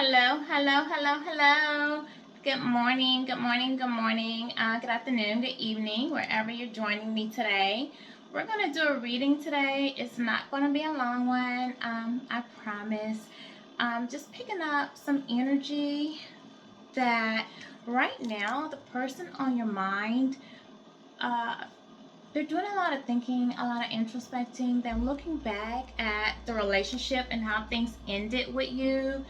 Hello, hello, hello, hello. Good morning, good morning, good morning, good afternoon, good evening, wherever you're joining me today. We're going to do a reading today. It's not going to be a long one, I promise. Just picking up some energy that right now, the person on your mind, uh, they're doing a lot of thinking, a lot of introspecting. They're looking back at the relationship and how things ended with you,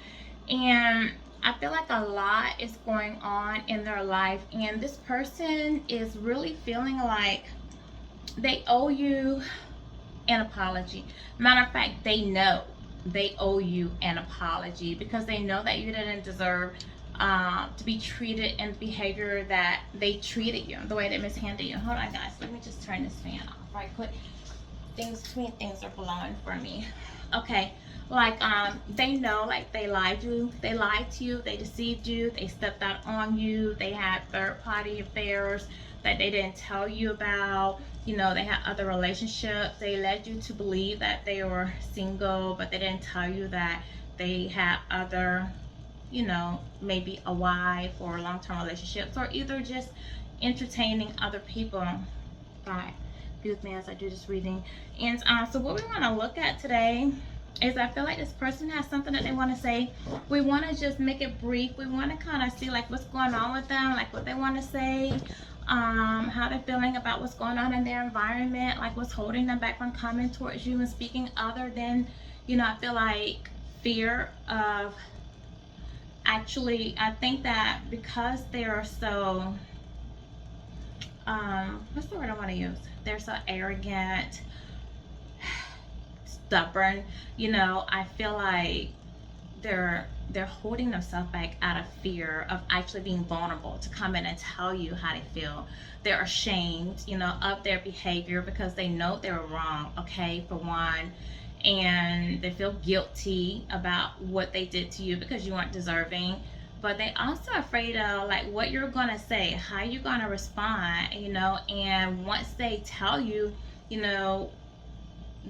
and I feel like a lot is going on in their life, and this person is really feeling like they owe you an apology. Matter of fact, they know they owe you an apology because they know that you didn't deserve to be treated in the behavior that they treated you, the way they mishandled you. Hold on, guys. Let me just turn this fan off right quick. Things are blowing for me. Okay, like they know, like they lied to you, they deceived you, they stepped out on you, they had third party affairs that they didn't tell you about. You know, they had other relationships. They led you to believe that they were single, but they didn't tell you that they had other, maybe a wife or long-term relationships, or either just entertaining other people. God, be with me as I do this reading. And so what we want to look at today is, I feel like this person has something that they want to say. We want to just make it brief. We want to kind of see like what's going on with them, like what they want to say, how they're feeling about what's going on in their environment, like what's holding them back from coming towards you and speaking, other than, I feel like fear of, actually, I think that because they are so what's the word I want to use? They're so arrogant, stubborn. I feel like they're holding themselves back out of fear of actually being vulnerable to come in and tell you how they feel. They're ashamed, of their behavior because they know they were wrong, okay, for one. And they feel guilty about what they did to you because you weren't deserving. But they also afraid of like what you're gonna say, how you're gonna respond, and once they tell you, you know,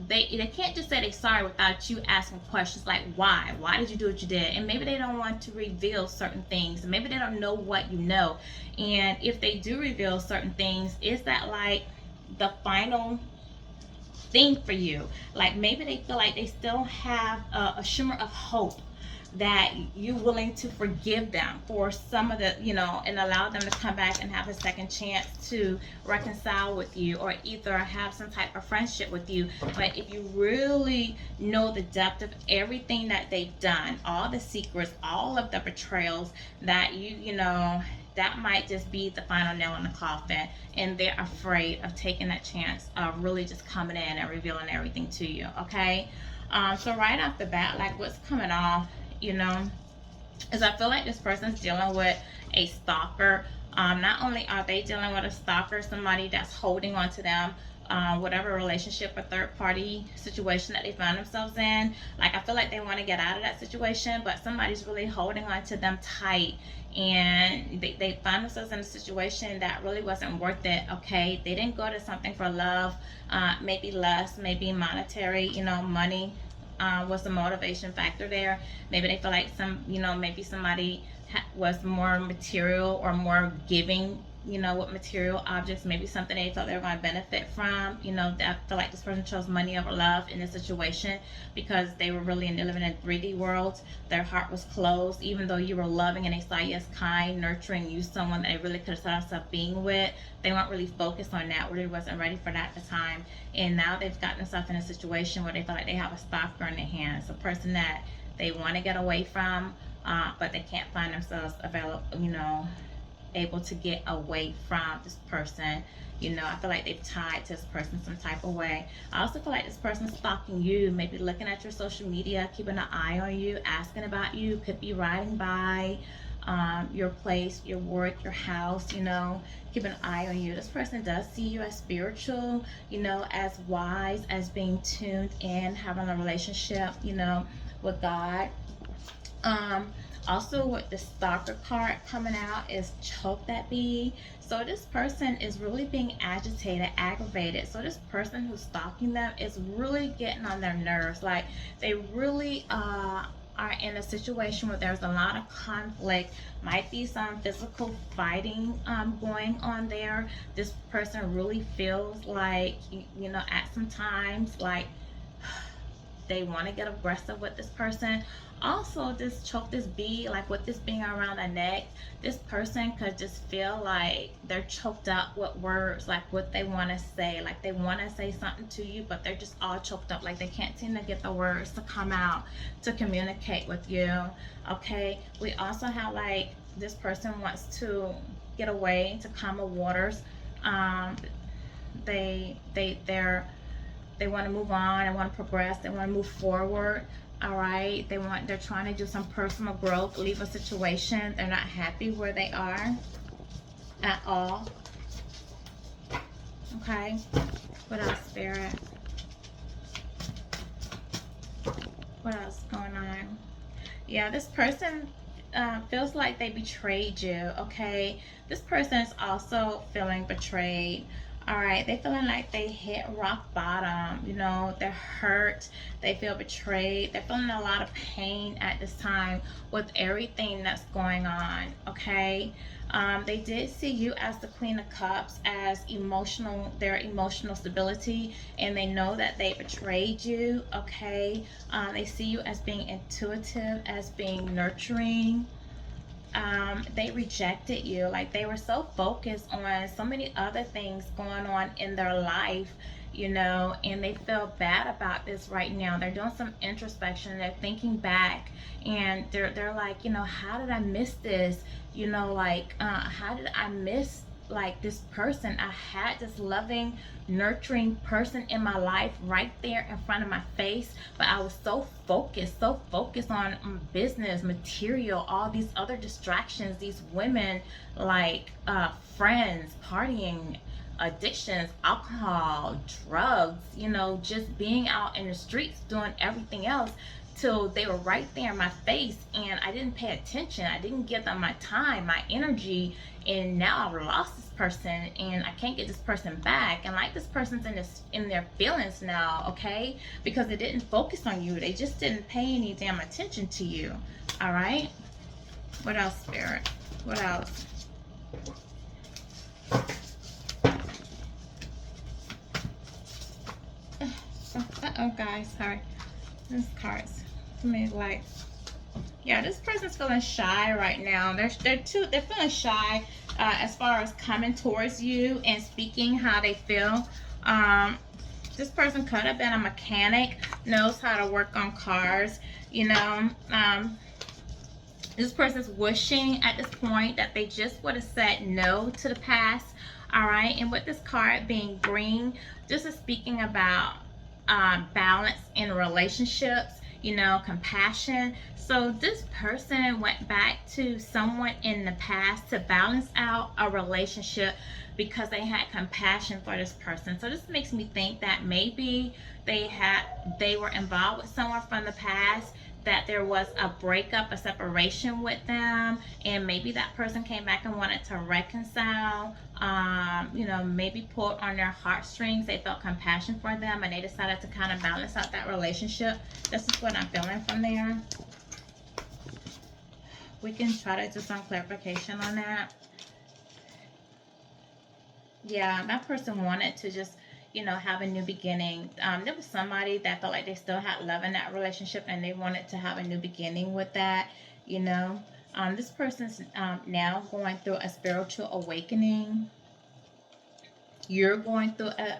they can't just say they're sorry without you asking questions like why did you do what you did. And maybe they don't want to reveal certain things, maybe they don't know what you know. And if they do reveal certain things, is that like the final thing for you? Like maybe they feel like they still have a shimmer of hope that you're willing to forgive them for some of the, and allow them to come back and have a second chance to reconcile with you, or either have some type of friendship with you. But if you really know the depth of everything that they've done, all the secrets, all of the betrayals, that that might just be the final nail in the coffin, and they're afraid of taking that chance of really just coming in and revealing everything to you. Okay, so right off the bat, like what's coming off, is I feel like this person's dealing with a stalker. Not only are they dealing with a stalker, somebody that's holding on to them, whatever relationship or third party situation that they find themselves in. Like I feel like they want to get out of that situation, but somebody's really holding on to them tight, and they find themselves in a situation that really wasn't worth it. Okay, they didn't go to something for love, maybe less, maybe monetary, money was the motivation factor there. Maybe they feel like maybe somebody was more material or more giving, with material objects, maybe something they felt they were going to benefit from. I feel like this person chose money over love in this situation because they were really living in 3D worlds. Their heart was closed, even though you were loving and they saw you as kind, nurturing, you someone that they really could have saw themselves being with. They weren't really focused on that, really wasn't ready for that at the time. And now they've gotten themselves in a situation where they feel like they have a stalker in their hands, a person that they want to get away from, but they can't find themselves available, able to get away from this person. I feel like they've tied to this person some type of way. I also feel like this person's stalking you, maybe looking at your social media, keeping an eye on you, asking about you, could be riding by your place, your work, your house, keep an eye on you. This person does see you as spiritual, as wise, as being tuned in, having a relationship, with God. Also, with the stalker card coming out is choke that bee. So this person is really being agitated, aggravated. So this person who's stalking them is really getting on their nerves. Like they really are in a situation where there's a lot of conflict, might be some physical fighting going on there. This person really feels like, you know, at some times, like they want to get aggressive with this person. Also, this choke, this bee, like with this being around the neck, this person could just feel like they're choked up with words, like what they want to say. Like they want to say something to you, but they're just all choked up. Like they can't seem to get the words to come out to communicate with you. Okay. We also have like this person wants to get away to calmer waters. Um, they're they want to move on, they want to progress, they want to move forward. All right, they're trying to do some personal growth, leave a situation. They're not happy where they are at all. Okay, what else, Spirit? What else going on? Yeah, this person feels like they betrayed you. Okay, this person is also feeling betrayed. All right, they feeling like they hit rock bottom. You know, they're hurt, they feel betrayed, they're feeling a lot of pain at this time with everything that's going on. Okay, they did see you as the Queen of Cups, as emotional, their emotional stability, and they know that they betrayed you. Okay, they see you as being intuitive, as being nurturing. They rejected you. Like they were so focused on so many other things going on in their life, you know, and they feel bad about this right now. They're doing some introspection, they're thinking back, and they're like, you know, how did I miss this? You know, like how did I miss like this person? I had this loving, nurturing person in my life right there in front of my face, but I was so focused on business, material, all these other distractions, these women, like friends, partying, addictions, alcohol, drugs, you know, just being out in the streets doing everything else, till they were right there in my face, and I didn't pay attention. I didn't give them my time, my energy, and now I've lost this person and I can't get this person back. And like this person's in their feelings now, okay? Because they didn't focus on you. They just didn't pay any damn attention to you. All right? What else, Spirit? What else? Uh-oh, guys, sorry. This card's to me like, yeah, this person's feeling shy right now. They're feeling shy as far as coming towards you and speaking how they feel. This person could have been a mechanic, knows how to work on cars, you know. This person's wishing at this point that they just would have said no to the past. All right, and with this card being green, this is speaking about balance in relationships, you know, compassion. So this person went back to someone in the past to balance out a relationship because they had compassion for this person. So this makes me think that maybe they were involved with someone from the past, that there was a breakup, a separation with them, and maybe that person came back and wanted to reconcile, you know, maybe pulled on their heartstrings. They felt compassion for them and they decided to kind of balance out that relationship. This is what I'm feeling from there. We can try to do some clarification on that. Yeah, that person wanted to just, you know, have a new beginning. There was somebody that felt like they still had love in that relationship and they wanted to have a new beginning with that, you know. This person's now going through a spiritual awakening. You're going through a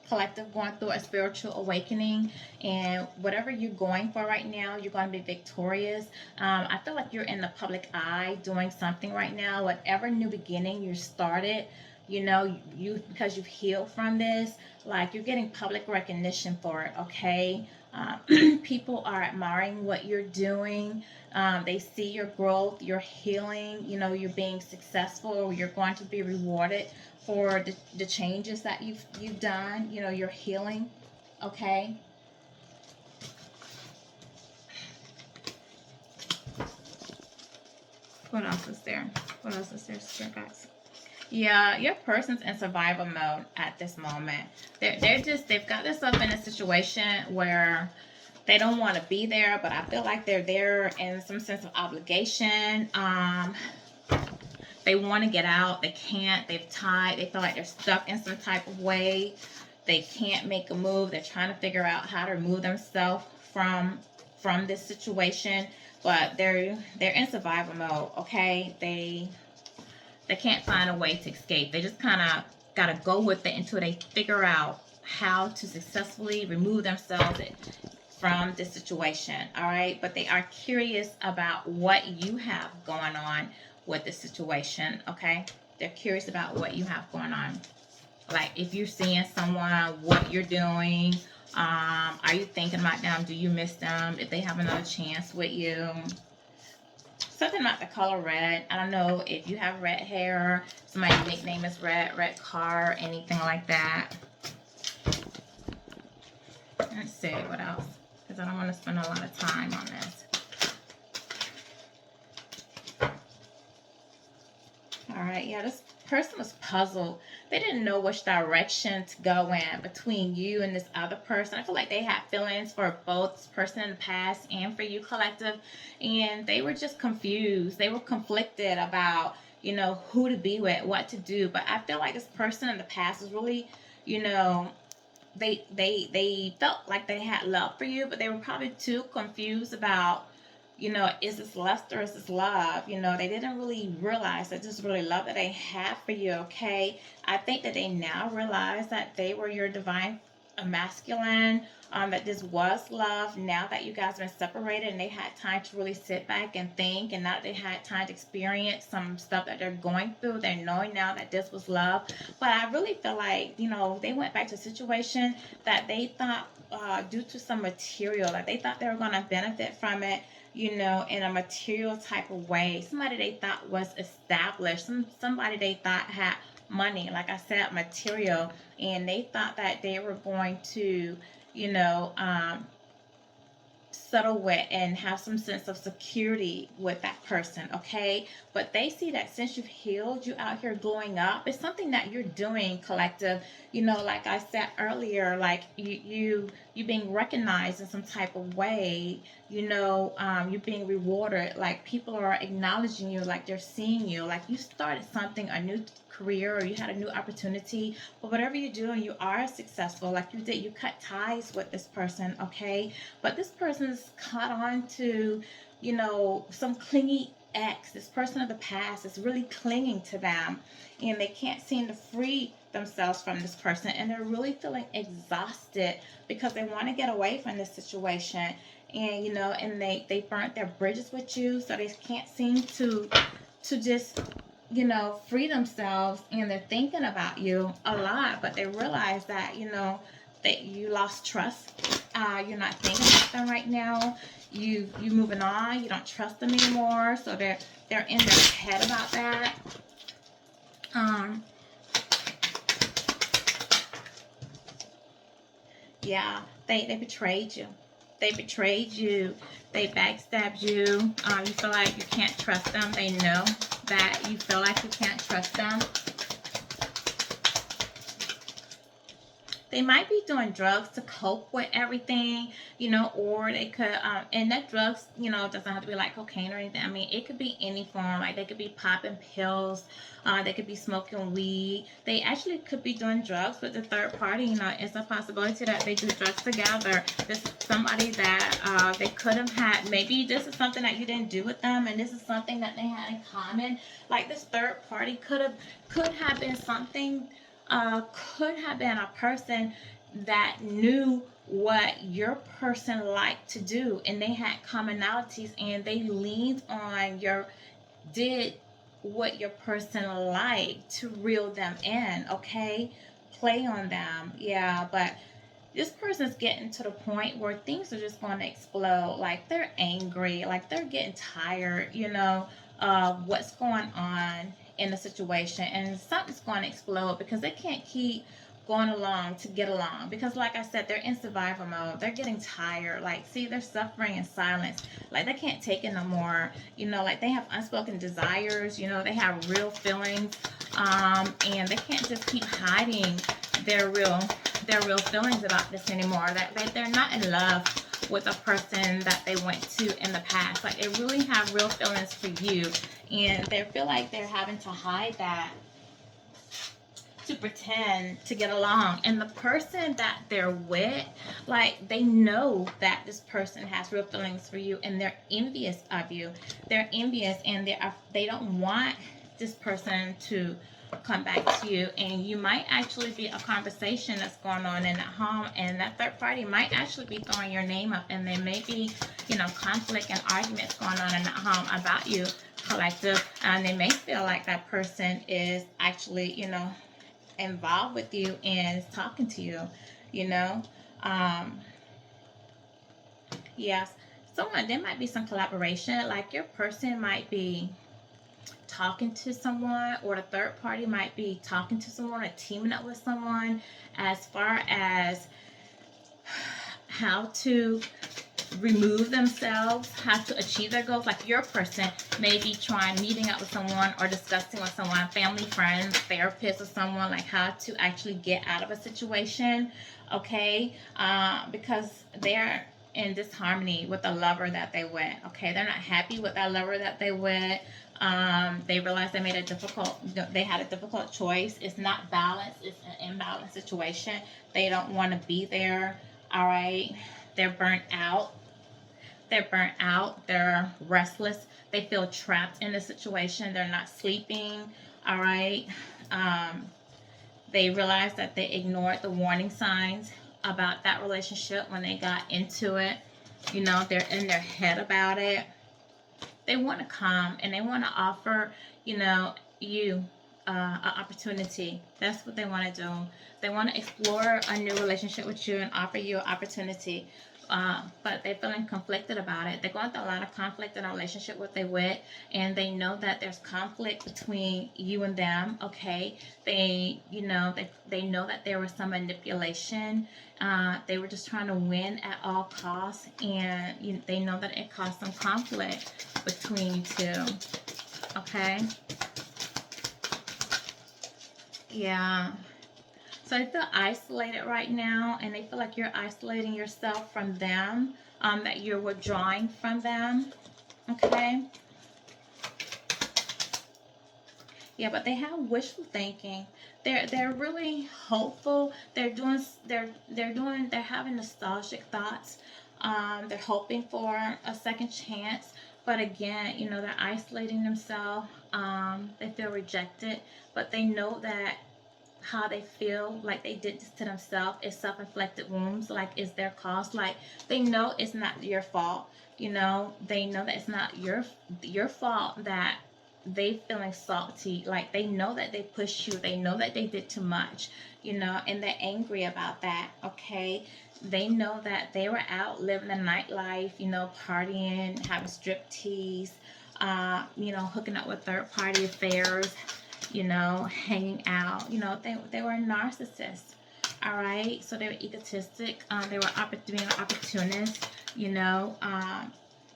collective, going through a spiritual awakening, and whatever you're going for right now, you're going to be victorious. I feel like you're in the public eye doing something right now. Whatever new beginning you started, you know, you, because you've healed from this, like you're getting public recognition for it. Okay, people are admiring what you're doing. They see your growth, your healing, you know, you're being successful, you're going to be rewarded for the changes that you've done, you know, your healing. Okay, what else is there? What else is there, Spirit Guides? Yeah, your person's in survival mode at this moment. They've got themselves in a situation where They don't want to be there, but I feel like they're there in some sense of obligation. They want to get out. They can't. They've tied. They feel like they're stuck in some type of way. They can't make a move. They're trying to figure out how to remove themselves from this situation, but they're in survival mode. Okay, they can't find a way to escape. They just kind of got to go with it until they figure out how to successfully remove themselves from this situation. All right, but they are curious about what you have going on with the situation. Okay, they're curious about what you have going on. Like if you're seeing someone, what you're doing. Are you thinking about them? Do you miss them? If they have another chance with you. Something about the color red. I don't know if you have red hair. Somebody's nickname is red car, anything like that. Let's see what else. Because I don't want to spend a lot of time on this. Alright, yeah, this person was puzzled. They didn't know which direction to go in between you and this other person. I feel like they had feelings for both this person in the past and for you, collective. And they were just confused. They were conflicted about, you know, who to be with, what to do. But I feel like this person in the past was really, you know, they felt like they had love for you, but they were probably too confused about, you know, is this lust or is this love? You know, they didn't really realize that this is really love that they have for you, okay? I think that they now realize that they were your divine masculine, that this was love. Now that you guys have been separated and they had time to really sit back and think, and now that they had time to experience some stuff that they're going through, they're knowing now that this was love. But I really feel like, you know, they went back to a situation that they thought, due to some material, that they thought they were going to benefit from it, you know, in a material type of way. Somebody they thought was established, somebody they thought had money, like I said, material, and they thought that they were going to, you know, settle with and have some sense of security with that person, okay? But they see that since you've healed, you out here glowing up. It's something that you're doing, collective. You know, like I said earlier, like you being recognized in some type of way. You know, you're being rewarded. Like people are acknowledging you, like they're seeing you. Like you started something, a new career, or you had a new opportunity. But whatever you're doing, you are successful. Like you did, you cut ties with this person, okay? But this person's caught on to, you know, some clingy ex. This person of the past is really clinging to them, and they can't seem to free themselves from this person, and they're really feeling exhausted because they want to get away from this situation. And you know, and they burnt their bridges with you, so they can't seem to just, you know, free themselves, and they're thinking about you a lot, but they realize that, you know, that you lost trust. You're not thinking about them right now. You moving on. You don't trust them anymore. So they're in their head about that. Yeah, they betrayed you. They betrayed you. They backstabbed you. You feel like you can't trust them. They know that you feel like you can't trust them. They might be doing drugs to cope with everything, you know, or they could, and that drugs, you know, doesn't have to be like cocaine or anything. I mean, it could be any form. Like they could be popping pills, they could be smoking weed. They actually could be doing drugs with the third party. You know, it's a possibility that they do drugs together. This is somebody that they could have had. Maybe this is something that you didn't do with them, and this is something that they had in common. Like this third party could have been something. Could have been a person that knew what your person liked to do, and they had commonalities, and they leaned on did what your person liked to reel them in, okay? Play on them, yeah. But this person's getting to the point where things are just going to explode. Like they're angry, like they're getting tired, you know, of what's going on in the situation, and something's going to explode because they can't keep going along to get along, because like I said, they're in survival mode. They're getting tired. Like, see, they're suffering in silence. Like they can't take it no more, you know. Like they have unspoken desires, you know, they have real feelings, and they can't just keep hiding their real feelings about this anymore. That they're not in love with a person that they went to in the past. Like, they really have real feelings for you, and they feel like they're having to hide that to pretend to get along. And the person that they're with, like, they know that this person has real feelings for you, and they're envious of you. They're envious, and they don't want this person to come back to you. And you might actually be a conversation that's going on in that home, and that third party might actually be throwing your name up, and there may be, conflict and arguments going on in that home about you, collective. And they may feel like that person is actually, involved with you and is talking to you, you know. Yes, there might be some collaboration. Like, your person might be talking to someone, or the third party might be talking to someone or teaming up with someone as far as how to remove themselves, how to achieve their goals. Like, your person may be meeting up with someone or discussing with someone, family, friends, therapist, or someone, like how to actually get out of a situation, okay? Because they're in disharmony with the lover that they went, okay? They're not happy with that lover that they went. They realized they had a difficult choice. It's not balanced. It's an imbalanced situation. They don't want to be there. All right. They're burnt out. They're restless. They feel trapped in the situation. They're not sleeping. All right. They realize that they ignored the warning signs about that relationship when they got into it. They're in their head about it. They want to come and they want to offer, you an opportunity. That's what they want to do. They want to explore a new relationship with you and offer you an opportunity. But they're feeling conflicted about it. They're going through a lot of conflict in a relationship with they with, and they know that there's conflict between you and them. Okay, they know that there was some manipulation. They were just trying to win at all costs, and they know that it caused some conflict between you two. Okay. Yeah. So they feel isolated right now, and they feel like you're isolating yourself from them, that you're withdrawing from them. Okay. Yeah, but they have wishful thinking. They're really hopeful. They're having nostalgic thoughts. They're hoping for a second chance. But again, they're isolating themselves. They feel rejected, but they know that how they feel like they did this to themselves is self-inflicted wounds. Like, it's their cause. Like, they know it's not your fault. They know that it's not your fault that they feeling salty. Like, they know that they pushed you. They know that they did too much, and they're angry about that. Okay. They know that they were out living the nightlife, partying, having strip tease, hooking up with third party affairs, hanging out. They were narcissists. All right. So they were egotistic. They were being an opportunist.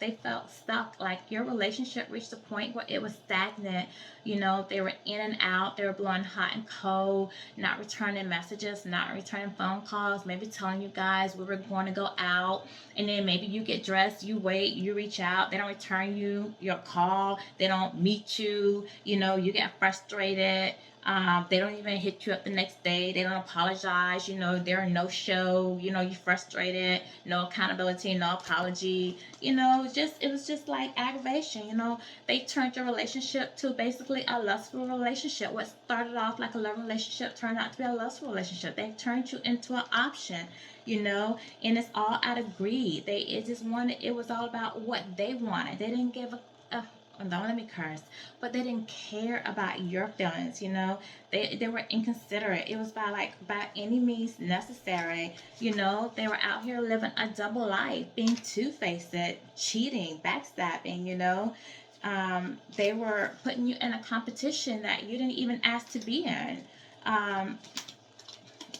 They felt stuck. Like, your relationship reached a point where it was stagnant. They were in and out. They were blowing hot and cold, not returning messages, not returning phone calls, maybe telling you guys we were going to go out. And then maybe you get dressed, you wait, you reach out. They don't return your call. They don't meet you. You get frustrated. They don't even hit you up the next day. They don't apologize. They're a no-show. You're frustrated. No accountability, no apology. It was just like aggravation. They turned your relationship to basically a lustful relationship. What started off like a love relationship turned out to be a lustful relationship. They turned you into an option. And it's all out of greed. It was all about what they wanted. They didn't give don't let me curse, but they didn't care about your feelings. They were inconsiderate. It was by any means necessary. They were out here living a double life, being two-faced, cheating, backstabbing. They were putting you in a competition that you didn't even ask to be in.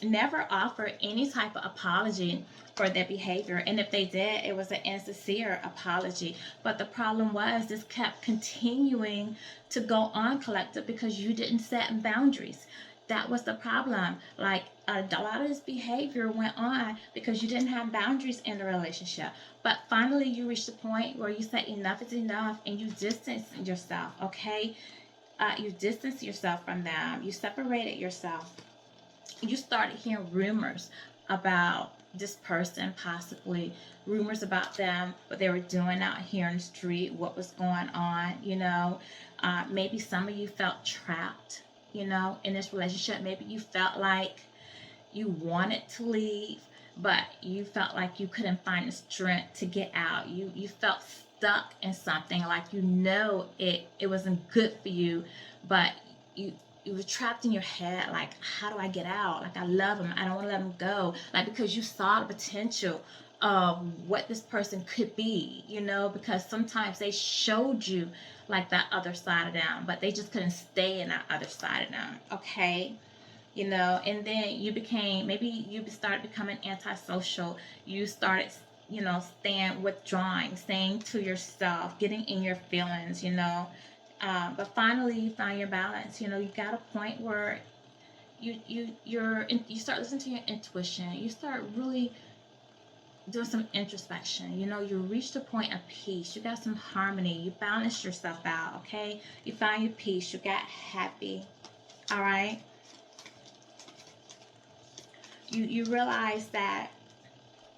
Never offered any type of apology for their behavior, and if they did, it was an insincere apology. But the problem was, this kept continuing to go on, collective, because you didn't set boundaries. That was the problem. Like a lot of this behavior went on because you didn't have boundaries in the relationship. But finally, you reached the point where you said enough is enough, and you distance yourself. Okay, you distance yourself from them. You separated yourself. You started hearing rumors about this person, possibly rumors about them, what they were doing out here in the street, what was going on. Maybe some of you felt trapped, in this relationship. Maybe you felt like you wanted to leave, but you felt like you couldn't find the strength to get out. You felt stuck in something, like it wasn't good for you, but you were trapped in your head, like, how do I get out? Like, I love him, I don't want to let him go, like, because you saw the potential of what this person could be, because sometimes they showed you like that other side of them, but they just couldn't stay in that other side of them. Okay, and then maybe you started becoming antisocial. You started withdrawing, staying to yourself, getting in your feelings. But finally you found your balance. You got a point where you start listening to your intuition. You start really doing some introspection. You reached a point of peace. You got some harmony. You balanced yourself out. Okay, you found your peace. You got happy. All right. You realize that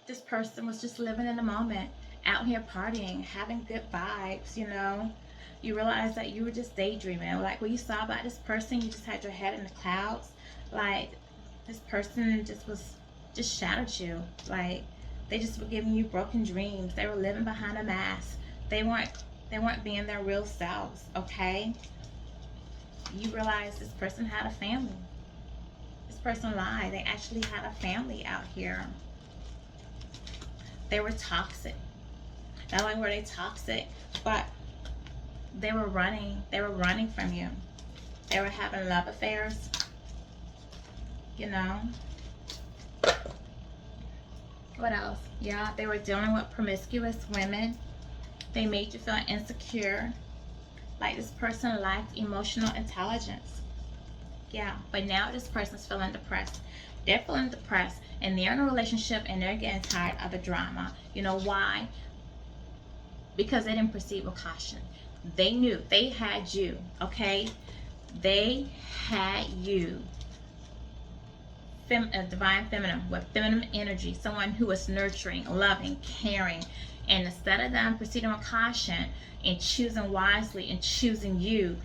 this person was just living in the moment, out here partying, having good vibes. You realize that you were just daydreaming. Like, when you saw about this person, you just had your head in the clouds. Like, this person just shattered you. Like, they just were giving you broken dreams. They were living behind a mask. They weren't being their real selves. Okay, you realize this person had a family. This person lied. They actually had a family out here. They were toxic. Not only were they toxic, but they were running from you. They were having love affairs. What else? Yeah, they were dealing with promiscuous women. They made you feel insecure. Like, this person lacked emotional intelligence. Yeah, but now this person's feeling depressed. They're feeling depressed, and they're in a relationship, and they're getting tired of the drama. You know why? Because they didn't proceed with caution. They knew they had you. Okay, they had you. Divine feminine, with feminine energy, someone who was nurturing, loving, caring. And instead of them proceeding with caution and choosing wisely and choosing you,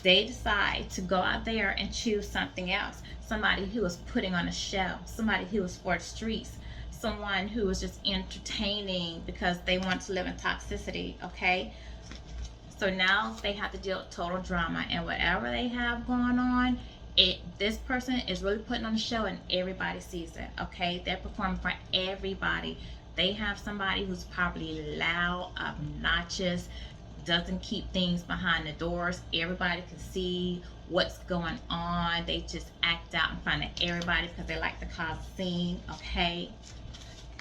they decide to go out there and choose something else. Somebody who was putting on a show, somebody who was for the streets, someone who was just entertaining because they want to live in toxicity. Okay, so now they have to deal with total drama, and whatever they have going on, this person is really putting on a show, and everybody sees it. Okay, they're performing for everybody. They have somebody who's probably loud, obnoxious, doesn't keep things behind the doors. Everybody can see what's going on. They just act out in front of everybody because they like to cause a scene. Okay,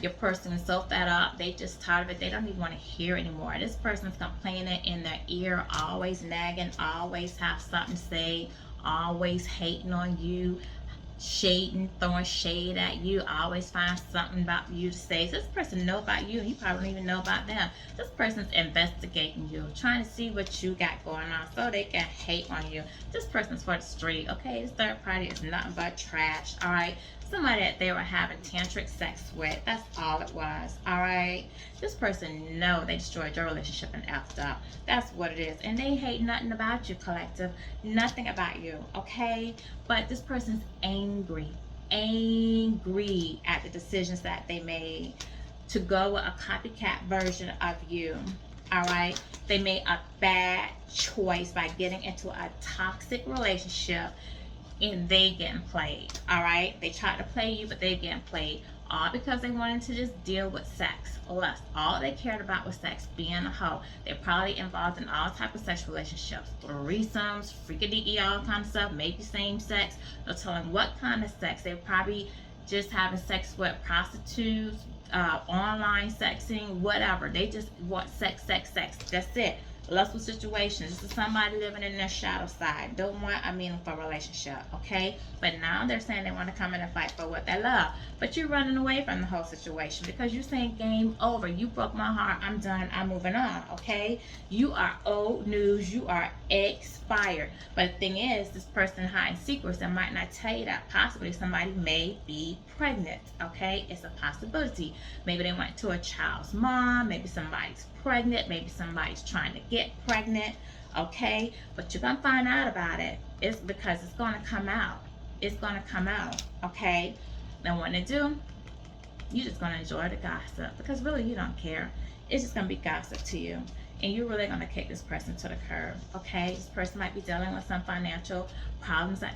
your person is so fed up, they just tired of it. They don't even want to hear anymore. This person's complaining in their ear, always nagging, always have something to say, always hating on you, shading, throwing shade at you, always find something about you to say. This person know about you, and you probably don't even know about them. This person's investigating you, trying to see what you got going on so they can hate on you. This person's for the street. Okay, this third party is nothing but trash. All right, somebody that they were having tantric sex with. That's all it was. All right, this person know they destroyed your relationship and effed up. That's what it is. And they hate nothing about you, collective. Nothing about you. Okay, but this person's angry at the decisions that they made to go with a copycat version of you. All right, they made a bad choice by getting into a toxic relationship, and they getting played. All right, they tried to play you, but they getting played, all because they wanted to just deal with sex, lust. All they cared about was sex, being a hoe. They're probably involved in all type of sex relationships, threesomes, freaky-deaky, all kind of stuff, maybe same sex. No telling what kind of sex. They're probably just having sex with prostitutes, online sexing, whatever. They just want sex. That's it. Lustful situations. This is somebody living in their shadow side. Don't want a meaningful relationship, okay? But now they're saying they want to come in and fight for what they love. But you're running away from the whole situation because you're saying game over. You broke my heart. I'm done. I'm moving on, okay? You are old news. You are expired. But the thing is, this person hiding secrets and might not tell you that possibly somebody may be pregnant, okay? It's a possibility. Maybe they went to a child's mom. Maybe somebody's pregnant. Maybe somebody's trying to get pregnant, okay? But you're gonna find out about it. It's because it's gonna come out. It's gonna come out, okay? Now when it do, you're just gonna enjoy the gossip because really you don't care. It's just gonna be gossip to you, and you're really gonna kick this person to the curb, okay? This person might be dealing with some financial problems at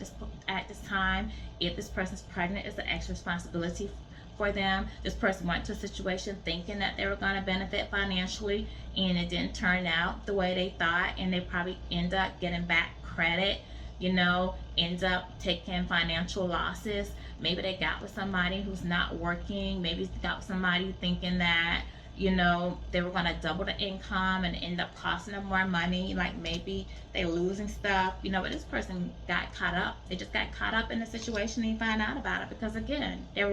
this time. If this person's pregnant, it's an extra responsibility for them. This person went to a situation thinking that they were going to benefit financially, and it didn't turn out the way they thought, and they probably end up getting back credit, end up taking financial losses. Maybe they got with somebody who's not working. Maybe they got with somebody thinking that they were going to double the income and end up costing them more money. Like maybe they losing stuff, but this person got caught up. They just got caught up in the situation and find out about it because again, it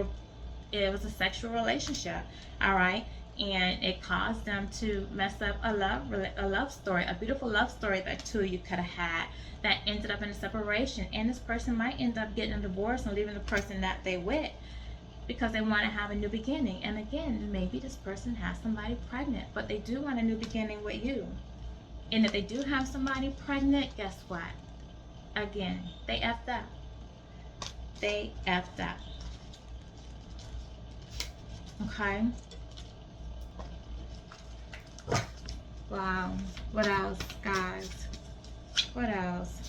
was a sexual relationship, all right, and it caused them to mess up a love story, a beautiful love story that two of you could have had that ended up in a separation. And this person might end up getting a divorce and leaving the person that they with because they want to have a new beginning. And again, maybe this person has somebody pregnant, but they do want a new beginning with you. And if they do have somebody pregnant, guess what? Again, they effed up. They effed up. Okay. Wow. What else, guys? What else?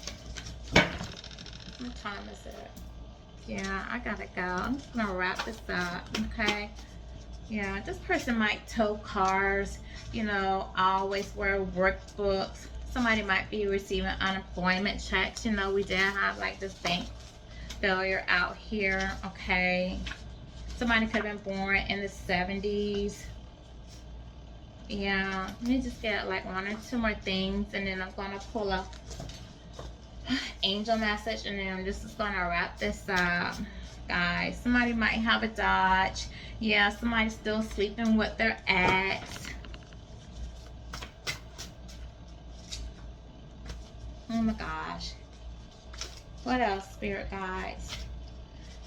What time is it? Yeah, I gotta go. I'm just gonna wrap this up, okay? Yeah, this person might tow cars, always wear workbooks. Somebody might be receiving unemployment checks. We did have like this bank failure out here, okay? Somebody could have been born in the 70s. Yeah, let me just get like one or two more things, and then I'm gonna pull up angel message, and then I'm just gonna wrap this up, guys. Somebody might have a Dodge. Yeah, somebody's still sleeping with their ex. Oh my gosh. What else, spirit guides?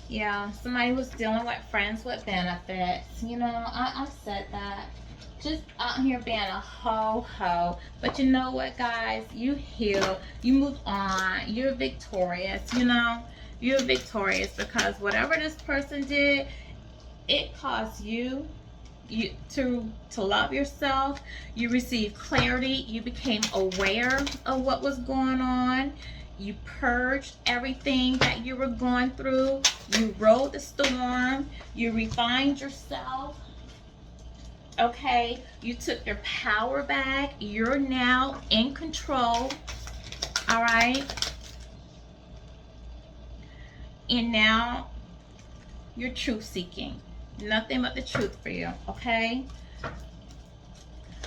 Yeah, somebody was dealing with friends with benefits. I said that. Just out here being a ho-ho. But you know what, guys? You heal. You move on. You're victorious, You're victorious because whatever this person did, it caused you to love yourself. You received clarity. You became aware of what was going on. You purged everything that you were going through. You rode the storm. You refined yourself. Okay, you took your power back. You're now in control. All right. And now you're truth seeking. Nothing but the truth for you. Okay.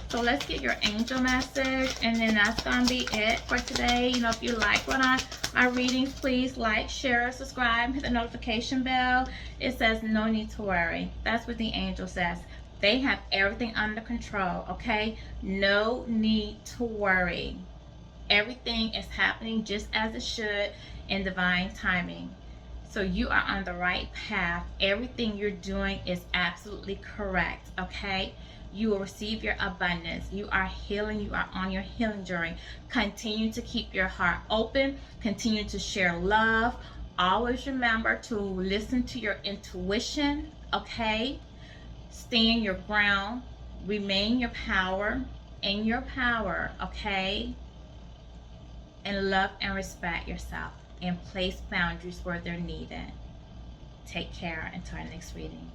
So let's get your angel message, and then that's gonna be it for today. If you like my readings, please like, share, subscribe, hit the notification bell. It says no need to worry. That's what the angel says. They have everything under control, okay? No need to worry. Everything is happening just as it should in divine timing. So you are on the right path. Everything you're doing is absolutely correct, okay? You will receive your abundance. You are healing. You are on your healing journey. Continue to keep your heart open. Continue to share love. Always remember to listen to your intuition, okay? Stand your ground. Remain your power. In your power, okay? And love and respect yourself. And place boundaries where they're needed. Take care until our next reading.